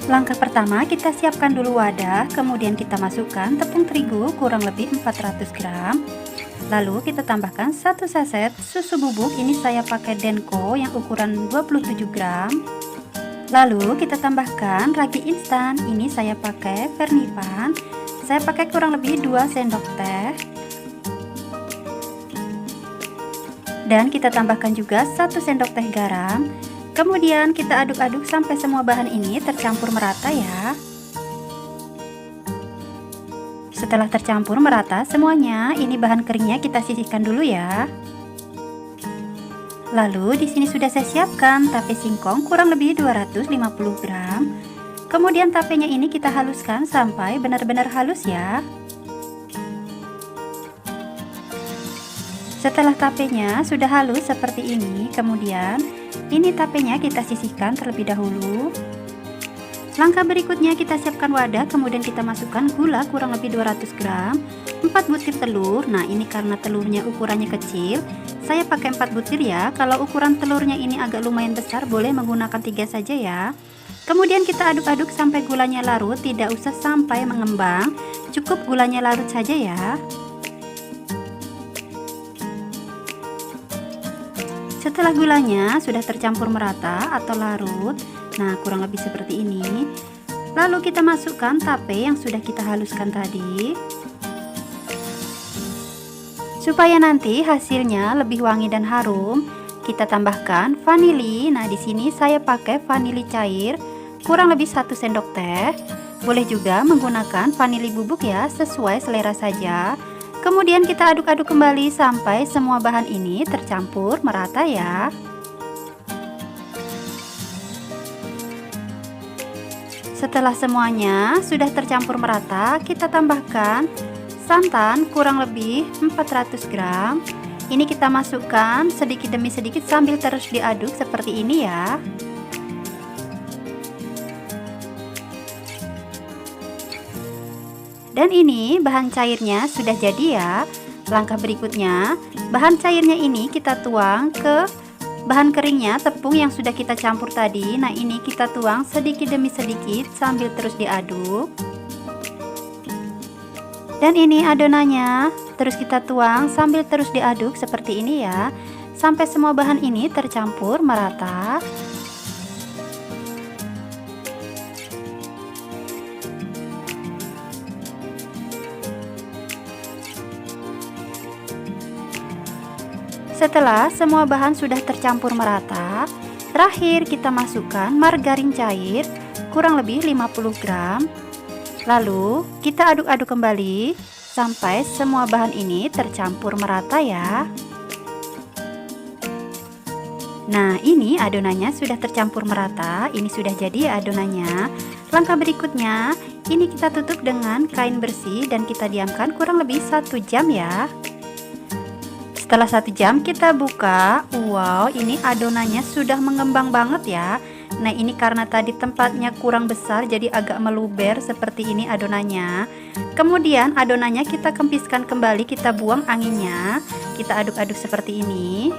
Langkah pertama, kita siapkan dulu wadah, kemudian kita masukkan tepung terigu kurang lebih 400 gram. Lalu kita tambahkan 1 saset susu bubuk, ini saya pakai Denko yang ukuran 27 gram. Lalu kita tambahkan ragi instan, ini saya pakai Vernipan, saya pakai kurang lebih 2 sendok teh. Dan kita tambahkan juga 1 sendok teh garam. Kemudian kita aduk-aduk sampai semua bahan ini tercampur merata ya. Setelah tercampur merata semuanya, ini bahan keringnya kita sisihkan dulu ya. Lalu di sini sudah saya siapkan tape singkong kurang lebih 250 gram. Kemudian tapenya ini kita haluskan sampai benar-benar halus ya. Setelah tapenya sudah halus seperti ini, kemudian ini tapenya kita sisihkan terlebih dahulu. Langkah berikutnya kita siapkan wadah, kemudian kita masukkan gula kurang lebih 200 gram, 4 butir telur. Nah ini karena telurnya ukurannya kecil, saya pakai 4 butir ya. Kalau ukuran telurnya ini agak lumayan besar, boleh menggunakan 3 saja ya. Kemudian kita aduk-aduk sampai gulanya larut, tidak usah sampai mengembang, cukup gulanya larut saja ya. Setelah gulanya sudah tercampur merata atau larut, nah kurang lebih seperti ini, lalu kita masukkan tape yang sudah kita haluskan tadi. Supaya nanti hasilnya lebih wangi dan harum, kita tambahkan vanili. Nah di sini saya pakai vanili cair kurang lebih 1 sendok teh. Boleh juga menggunakan vanili bubuk ya, sesuai selera saja. Kemudian kita aduk-aduk kembali sampai semua bahan ini tercampur merata ya. Setelah semuanya sudah tercampur merata, kita tambahkan santan kurang lebih 400 gram. Ini kita masukkan sedikit demi sedikit sambil terus diaduk seperti ini ya. Dan ini bahan cairnya sudah jadi ya. Langkah berikutnya, bahan cairnya ini kita tuang ke bahan keringnya, tepung yang sudah kita campur tadi. Nah ini kita tuang sedikit demi sedikit sambil terus diaduk. Dan ini adonannya terus kita tuang sambil terus diaduk seperti ini ya, sampai semua bahan ini tercampur merata. Setelah semua bahan sudah tercampur merata, terakhir kita masukkan margarin cair kurang lebih 50 gram. Lalu kita aduk-aduk kembali sampai semua bahan ini tercampur merata ya. Nah ini adonannya sudah tercampur merata, ini sudah jadi adonannya. Langkah berikutnya, ini kita tutup dengan kain bersih dan kita diamkan kurang lebih 1 jam ya. Setelah 1 jam kita buka, wow ini adonannya sudah mengembang banget ya. Nah ini karena tadi tempatnya kurang besar jadi agak meluber seperti ini adonannya. Kemudian adonannya kita kempiskan kembali, kita buang anginnya, kita aduk-aduk seperti ini.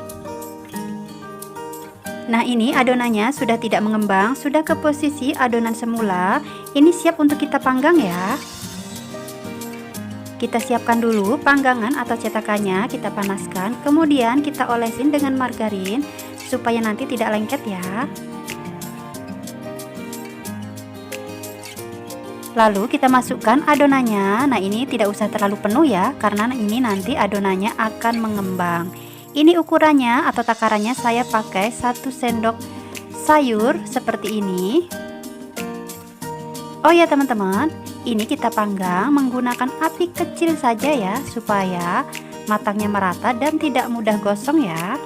Nah ini adonannya sudah tidak mengembang, sudah ke posisi adonan semula. Ini siap untuk kita panggang ya. Kita siapkan dulu panggangan atau cetakannya, kita panaskan, kemudian kita olesin dengan margarin supaya nanti tidak lengket ya. Lalu kita masukkan adonannya. Nah ini tidak usah terlalu penuh ya, karena ini nanti adonannya akan mengembang. Ini ukurannya atau takarannya saya pakai 1 sendok sayur seperti ini. Oh ya teman-teman, ini kita panggang menggunakan api kecil saja ya, supaya matangnya merata dan tidak mudah gosong ya.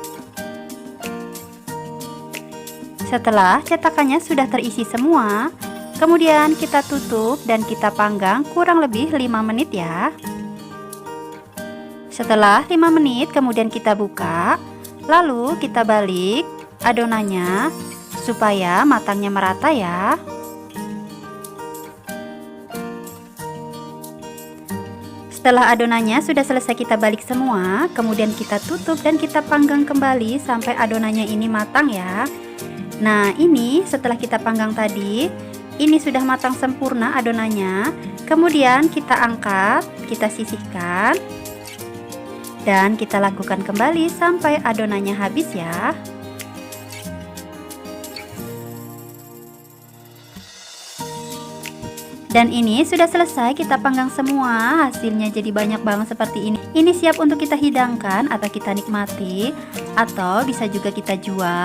Setelah cetakannya sudah terisi semua, kemudian kita tutup dan kita panggang kurang lebih 5 menit ya. Setelah 5 menit kemudian kita buka, lalu kita balik adonannya supaya matangnya merata ya. Setelah adonannya sudah selesai kita balik semua, kemudian kita tutup dan kita panggang kembali sampai adonannya ini matang ya. Nah ini setelah kita panggang tadi, ini sudah matang sempurna adonannya. Kemudian kita angkat, kita sisihkan, dan kita lakukan kembali sampai adonannya habis ya. Dan ini sudah selesai kita panggang semua. Hasilnya jadi banyak banget seperti ini. Ini siap untuk kita hidangkan atau kita nikmati, atau bisa juga kita jual.